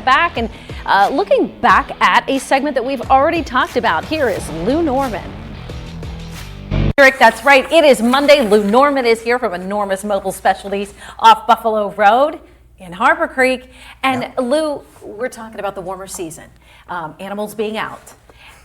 Back and looking back at a segment that we've already talked about. Here is Lou Norman. Eric, that's right. It is Monday. Lou Norman is here from Enormous Mobile Specialties off Buffalo Road in Harbor Creek. And Lou, we're talking about the warmer season, animals being out.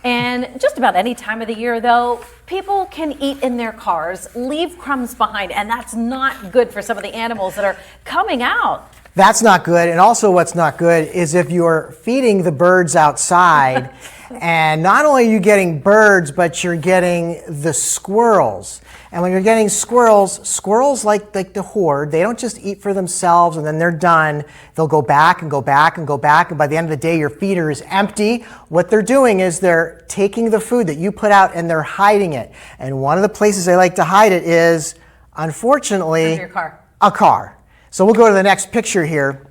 And just about any time of the year, though, people can eat in their cars, leave crumbs behind, and that's not good for some of the animals that are coming out. That's not good. And also what's not good is if you're feeding the birds outside and not only are you getting birds, but you're getting the squirrels. And when you're getting squirrels like the horde, they don't just eat for themselves and then they're done. They'll go back and go back and go back. And by the end of the day, your feeder is empty. What they're doing is they're taking the food that you put out and they're hiding it. And one of the places they like to hide it is, unfortunately, under your car. A car. So we'll go to the next picture here.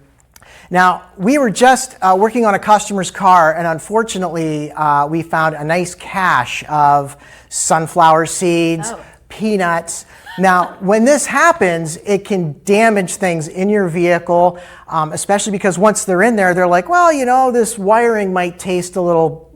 Now, we were just working on a customer's car, and unfortunately, we found a nice cache of sunflower seeds, peanuts. Now, when this happens, it can damage things in your vehicle, especially because once they're in there, they're like, well, you know, this wiring might taste a little,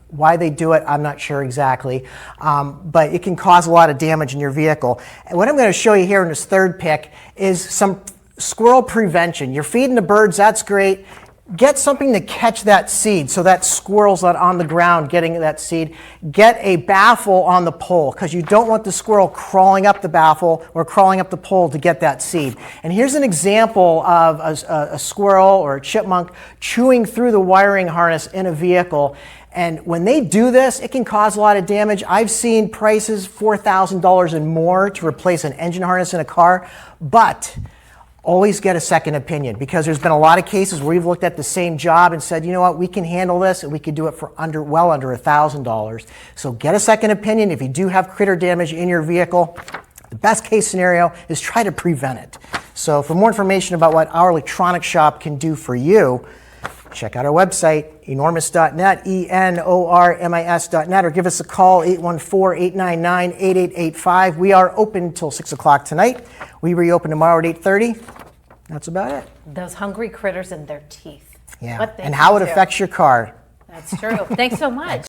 why they do it, I'm not sure exactly, but it can cause a lot of damage in your vehicle. And what I'm going to show you here in this third pick is some squirrel prevention. You're feeding the birds, that's great. Get something to catch that seed so that squirrel's not on the ground getting that seed. Get a baffle on the pole because you don't want the squirrel crawling up the baffle or crawling up the pole to get that seed. And here's an example of a squirrel or a chipmunk chewing through the wiring harness in a vehicle. And when they do this, it can cause a lot of damage. I've seen prices $4,000 and more to replace an engine harness in a car, but always get a second opinion because there's been a lot of cases where we've looked at the same job and said, you know what, we can handle this and we can do it for well under $1,000. So get a second opinion if you do have critter damage in your vehicle. The best case scenario is try to prevent it. So for more information about what our electronics shop can do for you, check out our website, enormous.net, enormis.net, or give us a call, 814-899-8885. We are open until 6 o'clock tonight. We reopen tomorrow at 8:30. That's about it. Those hungry critters in their teeth. Yeah, and how it affects your car. That's true. Thanks so much.